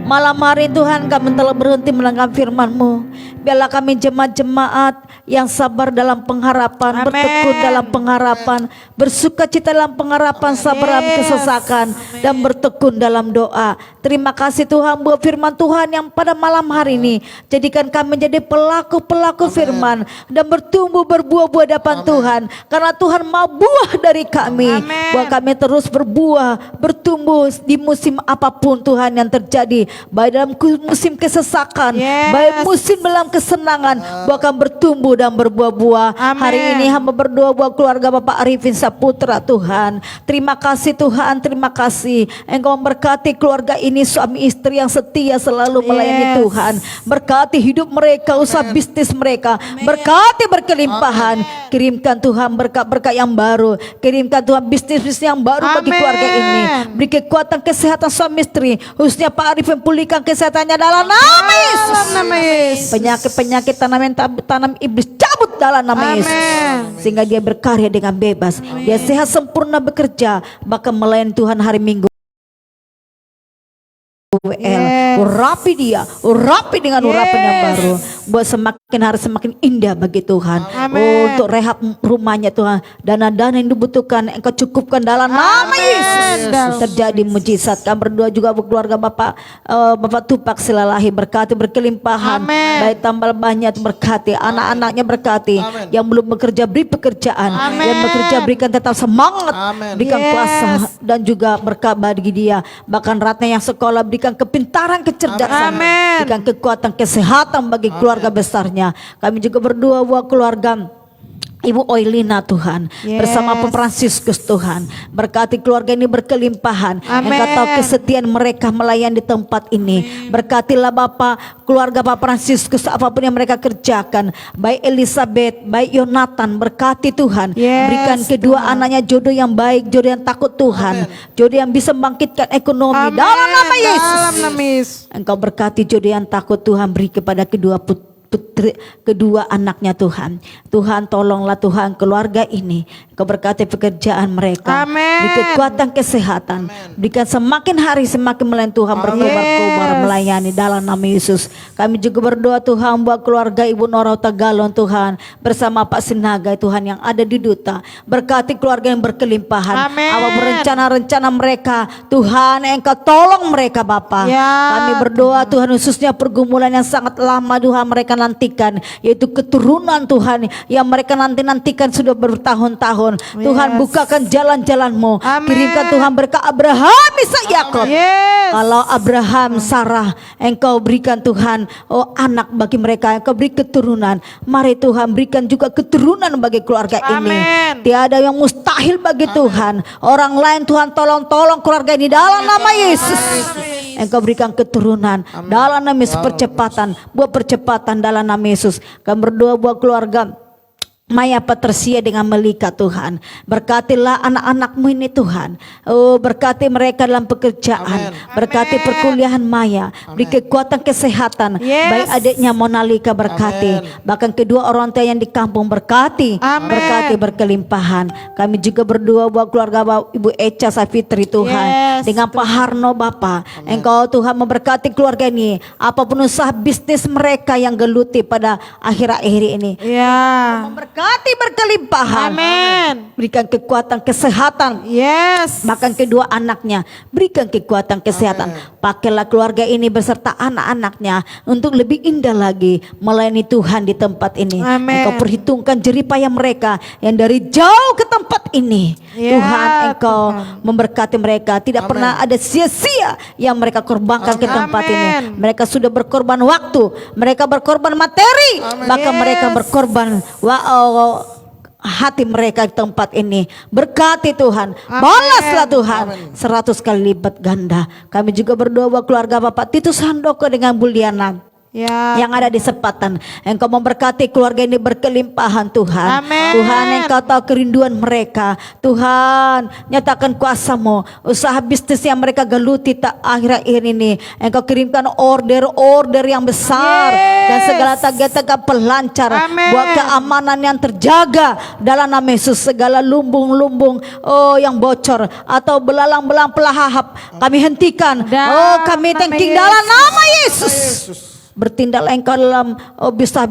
Malam hari Tuhan, kami telah berhenti mendengar firman-Mu. Biarlah kami jemaat-jemaat yang sabar dalam pengharapan, Amen. bertekun dalam pengharapan, bersukacita dalam pengharapan, sabar dalam kesesakan, dan bertekun dalam doa. Terima kasih Tuhan buat firman Tuhan yang pada malam hari ini jadikan kami menjadi pelaku-pelaku firman dan bertumbuh berbuah-buah di hadapan Tuhan. Karena Tuhan mau buah dari kami. Amen. Buat kami terus berbuah, bertumbuh di musim apapun Tuhan yang terjadi, baik dalam musim kesesakan, Yes. baik musim dalam kesenangan, bahkan bertumbuh dan berbuah-buah. Amen. Hari ini hamba berdoa buat keluarga Bapak Arifin Saputra Tuhan. Terima kasih Tuhan, terima kasih. Engkau memberkati keluarga ini, suami istri yang setia selalu melayani Yes. Tuhan. Berkati hidup mereka, usaha bisnis mereka. Berkati berkelimpahan. Kirimkan Tuhan berkat-berkat yang baru. Kirimkan Tuhan bisnis-bisnis yang baru bagi Amen. keluarga ini. Beri kekuatan kesehatan suami istri, khususnya Pak Arifin, pulihkan kesehatannya dalam nama Yesus. Dalam nama Yesus. Penyakit-penyakit tanam iblis cabut dalam nama Amen. Yesus, sehingga dia berkarya dengan bebas. Dia sehat sempurna bekerja, bahkan melayani Tuhan hari Minggu. Yes. Urapi dia, urapi dengan urapan yang Yes. baru, buat semakin hari semakin indah bagi Tuhan. Amen. Untuk rehab rumahnya Tuhan, dana-dana yang dibutuhkan Engkau cukupkan dalam nama Amen. Yesus. Dalam Terjadi mujizat. Kami berdoa juga buat keluarga Bapak Tupak Silalahi, berkati berkelimpahan, Amen. baik tambal banyak berkati, anak-anaknya berkati, yang belum bekerja beri pekerjaan, Amen. yang bekerja berikan tetap semangat, Amen. berikan Yes. kuasa dan juga berkat bagi dia. Bahkan Ratna yang sekolah berikan kepintaran, kecerdasan, Amen. berikan kekuatan, kesehatan bagi keluarga besarnya. Kami juga berdoa buat keluarga Ibu Oilina Tuhan, Yes. bersama Pak Fransiskus Tuhan, berkati keluarga ini berkelimpahan. Amen. Engkau tahu kesetiaan mereka melayani di tempat ini. Berkatilah Bapak, keluarga Pak Fransiskus, apapun yang mereka kerjakan, baik Elizabeth, baik Yonatan, berkati Tuhan. Yes, Berikan kedua anaknya jodoh yang baik, jodoh yang takut Tuhan, jodoh yang bisa membangkitkan ekonomi Amen. dalam nama Yesus. Dalam nama Yesus. Engkau berkati jodoh yang takut Tuhan, beri kepada kedua kedua anaknya Tuhan. Tuhan tolonglah Tuhan keluarga ini. Kau berkati pekerjaan mereka. Amin. Beri kekuatan kesehatan. Berikan semakin hari semakin melayani Tuhan, berkobar-kobar melayani dalam nama Yesus. Kami juga berdoa Tuhan buat keluarga Ibu Nora Tagalon Tuhan, bersama Pak Sinaga Tuhan yang ada di Duta. Berkati keluarga yang berkelimpahan. Amin. Apapun rencana-rencana mereka, Tuhan Engkau tolong mereka Bapa. Ya. Kami berdoa Tuhan khususnya pergumulan yang sangat lama Tuhan mereka nantikan, yaitu keturunan Tuhan yang mereka nantikan sudah bertahun-tahun. Tuhan bukakan jalan-jalan-Mu. Amin. Kirimkan Tuhan berkat Abraham, Ishak, Yakub. Yes. Kalau Abraham, Sarah, Engkau berikan Tuhan anak bagi mereka, Engkau beri keturunan. Mari Tuhan berikan juga keturunan bagi keluarga ini. Amin. Tiada yang mustahil bagi Tuhan. Orang lain Tuhan tolong keluarga ini dalam nama Yesus. Engkau berikan keturunan dalam nama Yesus, percepatan, buat percepatan dalam nama Yesus. Kami berdoa buat keluarga Maya Patricia dengan Melika Tuhan. Berkatilah anak-anak-Mu ini Tuhan. Berkati mereka dalam pekerjaan. Berkati perkuliahan Maya. Beri kekuatan kesehatan. Yes. Baik adiknya Monalika berkati. Bahkan kedua orang tua yang di kampung berkati. Amin. Berkati berkelimpahan. Kami juga berdoa buat keluarga Ibu Echa Safitri Tuhan. Yes. Dengan Pak Harno Bapa. Engkau Tuhan memberkati keluarga ini. Apapun usaha bisnis mereka yang geluti pada akhir-akhir ini. Ya. Berkati berkelimpahan. Amin. Berikan kekuatan kesehatan. Yes. Bahkan kedua anaknya berikan kekuatan kesehatan. Pakailah keluarga ini beserta anak-anaknya untuk lebih indah lagi melayani Tuhan di tempat ini. Amin. Engkau perhitungkan jeripayah mereka yang dari jauh ke tempat ini. Ya, Tuhan Engkau Tuhan. memberkati mereka. Tidak pernah ada sia-sia yang mereka korbankan ke tempat Amin. ini. Mereka sudah berkorban waktu, mereka berkorban materi, bahkan Yes. mereka berkorban hati mereka di tempat ini. Berkati Tuhan, balaslah Tuhan 100 kali lipat ganda. Kami juga berdoa buat keluarga Bapak Titus Handoko dengan Buliana Ya. yang ada di Sepatan. Engkau memberkati keluarga ini berkelimpahan Tuhan. Amin. Tuhan Engkau tahu kerinduan mereka. Tuhan nyatakan kuasa-Mu. Usaha bisnis yang mereka geluti tak akhir-akhir ini, Engkau kirimkan order-order yang besar. Yes. Dan segala target-target pelancar. Amin. Buat keamanan yang terjaga dalam nama Yesus. Segala lumbung-lumbung yang bocor atau belalang-belang pelahap kami hentikan. Dalam Kami nama thanking Yesus. dalam nama Yesus. Bertindaklah engkau dalam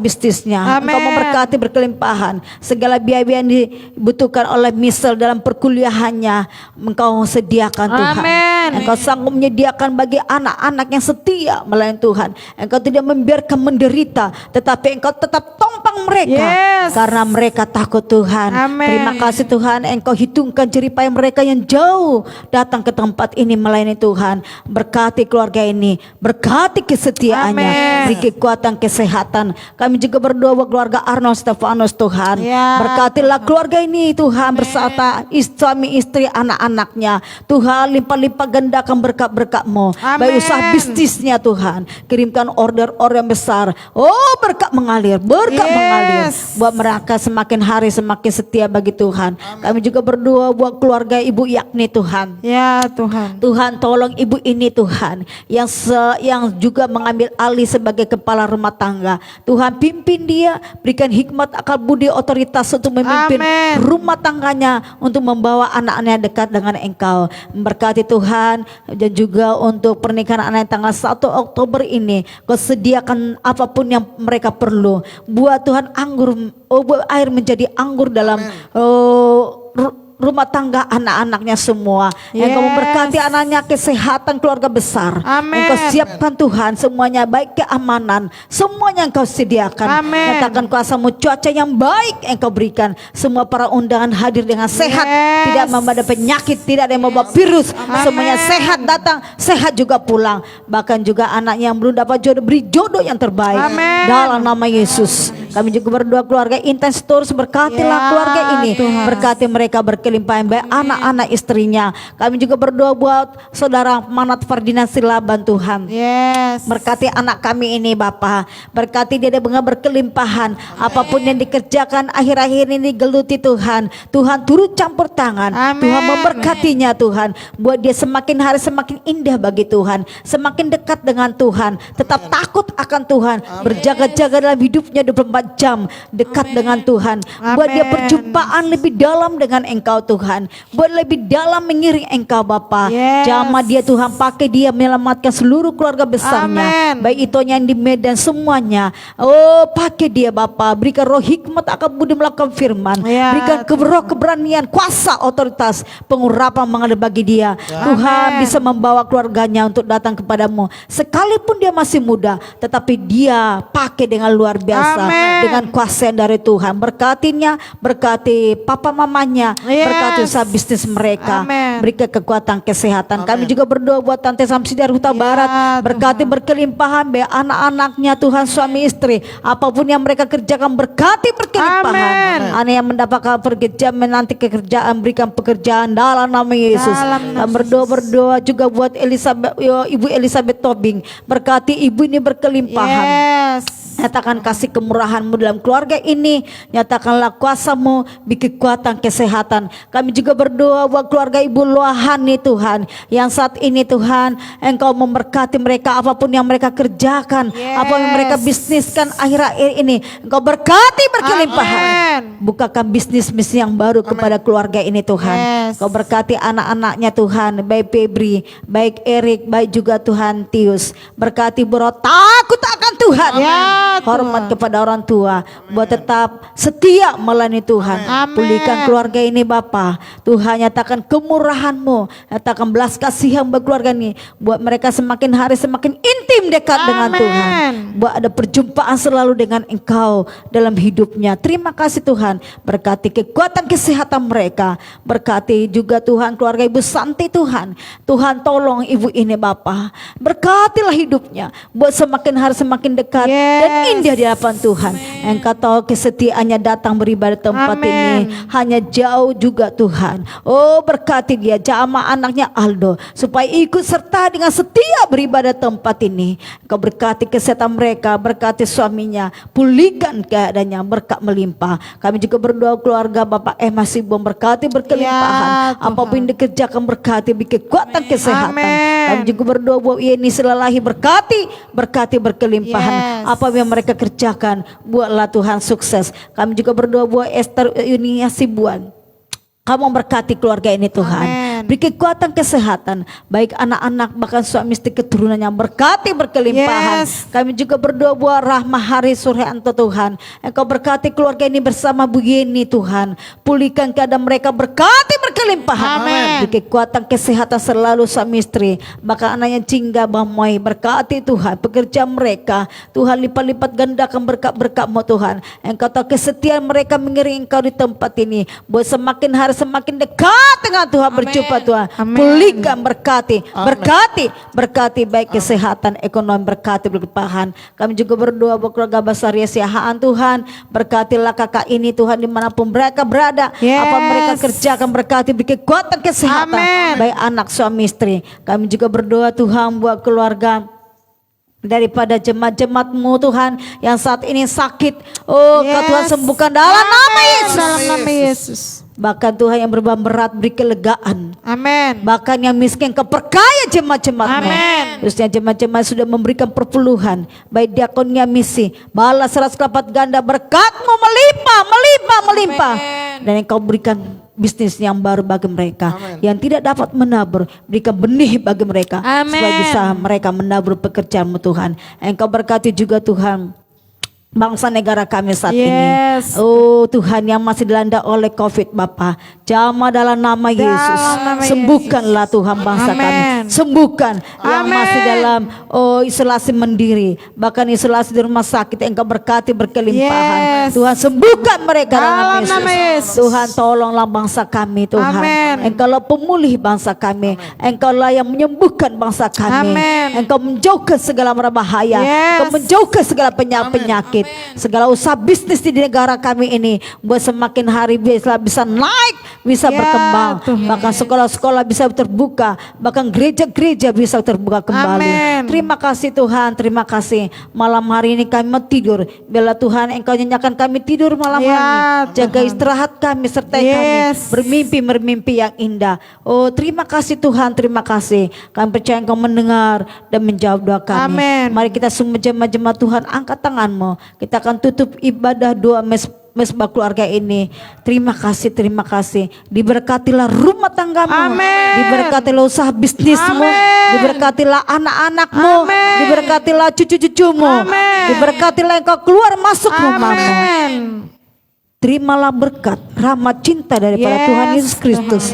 bisnisnya. Amin. Engkau memberkati berkelimpahan. Segala biaya yang dibutuhkan oleh Misal dalam perkuliahannya, Engkau sediakan Tuhan. Amin. Engkau sanggup menyediakan bagi anak-anak yang setia melayani Tuhan. Engkau tidak membiarkan menderita, tetapi Engkau tetap tompang mereka. Yes. Karena mereka takut Tuhan. Amin. Terima kasih Tuhan, Engkau hitungkan jeripayah mereka yang jauh datang ke tempat ini melayani Tuhan. Berkati keluarga ini, berkati kesetiaannya. Amin. Beri kekuatan kesehatan. Kami juga berdoa buat keluarga Arnold Stefanus Tuhan. Ya. Berkatilah keluarga ini Tuhan beserta suami istri anak-anaknya. Tuhan limpah-limpah gandakan berkat-berkat-Mu. Amin. Baik usaha bisnisnya Tuhan. Kirimkan order-order yang besar. Berkat mengalir, berkat Yes. mengalir. Buat mereka semakin hari semakin setia bagi Tuhan. Kami juga berdoa buat keluarga Ibu Yakni Tuhan. Ya Tuhan. Tuhan tolong ibu ini Tuhan yang juga mengambil alih sebagai kepala rumah tangga. Tuhan pimpin dia, berikan hikmat, akal budi, otoritas untuk memimpin Amin. rumah tangganya, untuk membawa anak-anaknya dekat dengan Engkau. Memberkati Tuhan, dan juga untuk pernikahan anak tanggal 1 Oktober ini, Kau sediakan apapun yang mereka perlu. Buat Tuhan buat air menjadi anggur dalam rumah tangga anak-anaknya semua. Yes. Engkau memberkati anaknya kesehatan keluarga besar. Amin. Engkau siapkan Tuhan semuanya, baik keamanan, semuanya Engkau sediakan. Amin. Nyatakan kuasa-Mu, cuaca yang baik Engkau berikan. Semua para undangan hadir dengan sehat, Yes. tidak membawa penyakit, tidak ada yang membawa virus. Amin. Semuanya sehat datang, sehat juga pulang. Bahkan juga anak yang belum dapat jodoh, beri jodoh yang terbaik. Amin. Dalam nama Yesus. Kami juga berdoa keluarga intens terus berkatilah Ya, keluarga ini. Tuhan. Berkati mereka berkelimpahan baik anak-anak istrinya. Kami juga berdoa buat saudara Manat Ferdinand Silaban Tuhan. Yes. Berkati anak kami ini Bapa. Berkati dia dengan berkelimpahan. Apapun yang dikerjakan akhir-akhir ini geluti Tuhan. Tuhan turut campur tangan. Amin. Tuhan memberkatinya Tuhan. Buat dia semakin hari semakin indah bagi Tuhan. Semakin dekat dengan Tuhan. Tetap takut akan Tuhan. Berjaga-jaga dalam hidupnya 24 jam. Dekat dengan Tuhan. Buat dia Amin. perjumpaan lebih dalam dengan Engkau Tuhan. Buat lebih dalam mengiring Engkau Bapa. Yes. Jamah dia Tuhan, pakai dia menyelamatkan seluruh keluarga besarnya. Amin. Baik itu yang di Medan semuanya. Oh, pakai dia Bapa, berikan roh hikmat akan budi melakukan firman. Ya, Berikan roh keberanian, kuasa, otoritas, pengurapan mengalir bagi dia. Tuhan Amin. bisa membawa keluarganya untuk datang kepadamu. Sekalipun dia masih muda, tetapi dia pakai dengan luar biasa. Amin. Dengan kuasa dari Tuhan. Berkatinya, berkati papa mamanya, Yes. berkati usaha bisnis mereka. Amin. Berikan kekuatan kesehatan. Kami juga berdoa buat Tante Samsi dari Huta Barat. Berkati berkelimpahan baik anak-anaknya Tuhan, suami istri. Apapun yang mereka kerjakan berkati berkelimpahan. Amin. Anak yang mendapatkan pekerjaan menanti pekerjaan, berikan pekerjaan dalam nama Yesus. Dalam nama Dan berdoa juga buat Ibu Elizabeth Tobing. Berkati ibu ini berkelimpahan. Yes. Nyatakan kasih kemurahan-Mu dalam keluarga ini. Nyatakanlah kuasa-Mu, bikin kekuatan kesehatan. Kami juga berdoa buat keluarga Ibu Luahani Tuhan. Yang saat ini Tuhan, Engkau memberkati mereka apapun yang mereka kerjakan. Yes. Apa yang mereka bisniskan akhir-akhir ini. Engkau berkati berkelimpahan. Amin. Bukakan bisnis-bisnis yang baru kepada keluarga ini Tuhan. Yes. Kau berkati anak-anaknya Tuhan. Baik Febri, baik Erik, baik juga Tuhan Tius. Berkati Bro, takut akan Tuhan. Ya, Hormat Tuhan. kepada orang tua. Buat tetap setia melayani Tuhan. Amin. Pulihkan keluarga ini Bapa. Tuhan nyatakan kemurahan-Mu. Nyatakan belas kasihan bagi keluarga ini. Buat mereka semakin hari semakin intim dekat dengan Amin. Tuhan. Buat ada perjumpaan selalu dengan Engkau dalam hidupnya. Terima kasih Tuhan. Berkati kekuatan kesehatan mereka. Berkati juga Tuhan keluarga Ibu Santi Tuhan. Tuhan tolong ibu ini Bapa. Berkatilah hidupnya. Buat semakin hari semakin dekat. Yes. Dan indah di hadapan Tuhan. Engkau tahu kesetiaannya datang beribadah tempat Amin. ini. Hanya jauh juga Tuhan. Oh, berkati dia jamaah anaknya Aldo. Supaya ikut serta dengan setia beribadah tempat ini. Engkau berkati kesehatan mereka. Berkati suaminya. Pulihkan keadaannya. Berkat melimpah. Kami juga berdoa keluarga Bapak masih belum berkati berkelimpahan. Ya, Tuhan. Apapun dikerjakan berkati. Bikin kekuatan kesehatan. Amin. Kami juga berdoa buat Yeni Selalahi berkati berkelimpahan. Yes. Apa yang mereka kerjakan, buatlah Tuhan sukses. Kami juga berdoa buat Esther Yunia Sibuan. Kamu memberkati keluarga ini Tuhan. Amin. Beri kekuatan kesehatan. Baik anak-anak bahkan suami istri keturunannya. Berkati berkelimpahan. Yes. Kami juga berdoa buat Rahma Hari Suryanto Tuhan. Engkau berkati keluarga ini bersama Bu Yeni Tuhan. Pulihkan keadaan mereka berkati berkelimpahan. Amin. Beri kekuatan kesehatan selalu suami istri. Bahkan anaknya Jingga Bamoy. Berkati Tuhan pekerjaan mereka. Tuhan lipat-lipat gandakan berkat-berkat-Mu Tuhan. Engkau tahu kesetiaan mereka mengiring Engkau di tempat ini. Buat semakin hari semakin dekat dengan Tuhan. Berjumpa Tuhan. Amin. Pulihkan berkati. Berkati baik kesehatan ekonomi berkati berlimpahan. Kami juga berdoa buat keluarga besar Yesiahaan Tuhan. Berkatilah kakak ini Tuhan dimanapun mereka berada. Yes. Apa mereka kerjakan berkati beri kekuatan kesehatan. Amin. Baik anak suami istri. Kami juga berdoa Tuhan buat keluarga daripada jemaat-jemaat-Mu Tuhan yang saat ini sakit. Oh, Kau Tuhan Yes. sembuhkan dalam nama Amin. Yesus. Dalam nama Yesus. Bahkan Tuhan yang beban berat beri kelegaan. Amin. Bahkan yang miskin keperkaya jemaat-jemaat-Mu. Amin. Khususnya jemaat-jemaat sudah memberikan perpuluhan. Baik diakonnya misi. Balas 100 kelipat ganda berkat-Mu melimpah. Dan Engkau berikan bisnis yang baru bagi mereka. Yang tidak dapat menabur. Berikan benih bagi mereka. Amin. Supaya bisa mereka menabur pekerjaan-Mu Tuhan. Engkau berkati juga Tuhan bangsa negara kami saat ini. Yes. Oh Tuhan yang masih dilanda oleh COVID Bapa. Jamah dalam nama Yesus. nama Sembuhkanlah Tuhan bangsa Amin. kami. Sembuhkan yang Amin. masih dalam isolasi mandiri. Bahkan isolasi di rumah sakit. Engkau berkati berkelimpahan. Yes. Tuhan sembuhkan mereka dalam Dalam nama Yesus. Tuhan tolonglah bangsa kami Tuhan. Amin. Engkaulah pemulih bangsa kami. Engkaulah yang menyembuhkan bangsa kami. Amin. Engkau menjauhkan segala mara bahaya. Yes. Engkau menjauhkan segala penyakit. bangkit. Segala usaha bisnis di negara kami ini buat semakin hari bisa naik, bisa Ya, berkembang. Tuhan. Bahkan sekolah-sekolah bisa terbuka, bahkan gereja-gereja bisa terbuka kembali. Amin. Terima kasih Tuhan, terima kasih. Malam hari ini kami mau tidur. Bila Tuhan Engkau nyenyakan kami tidur malam Ya, hari ini. Jaga Tuhan. istirahat kami, sertai Yes. kami bermimpi yang indah. Oh, terima kasih Tuhan, terima kasih. Kami percaya Engkau mendengar dan menjawab doa kami. Amin. Mari kita semua jemaat-jemaat Tuhan, angkat tanganmu. Kita akan tutup ibadah doa mesbah keluarga ini. Terima kasih, terima kasih. Diberkatilah rumah tanggamu. Amin. Diberkatilah usaha bisnismu. Amin. Diberkatilah anak-anakmu. Amin. Diberkatilah cucu-cucumu. Amin. Diberkatilah engkau keluar masuk rumahmu. Amin. Terimalah berkat, rahmat cinta daripada Yes, Tuhan Yesus Kristus.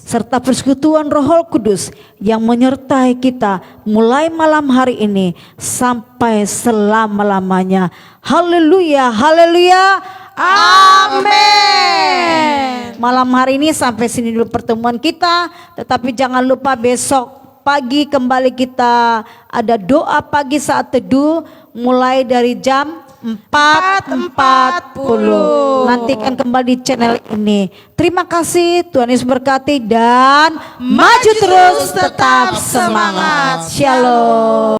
Serta persekutuan Roh Kudus yang menyertai kita mulai malam hari ini sampai selama-lamanya. Haleluya, haleluya. Amin. Malam hari ini sampai sini dulu pertemuan kita. Tetapi jangan lupa besok pagi kembali kita ada doa pagi saat teduh mulai dari jam 4.40. Nantikan kembali di channel ini. Terima kasih, Tuhan Yesus berkati dan maju terus tetap semangat. Shalom.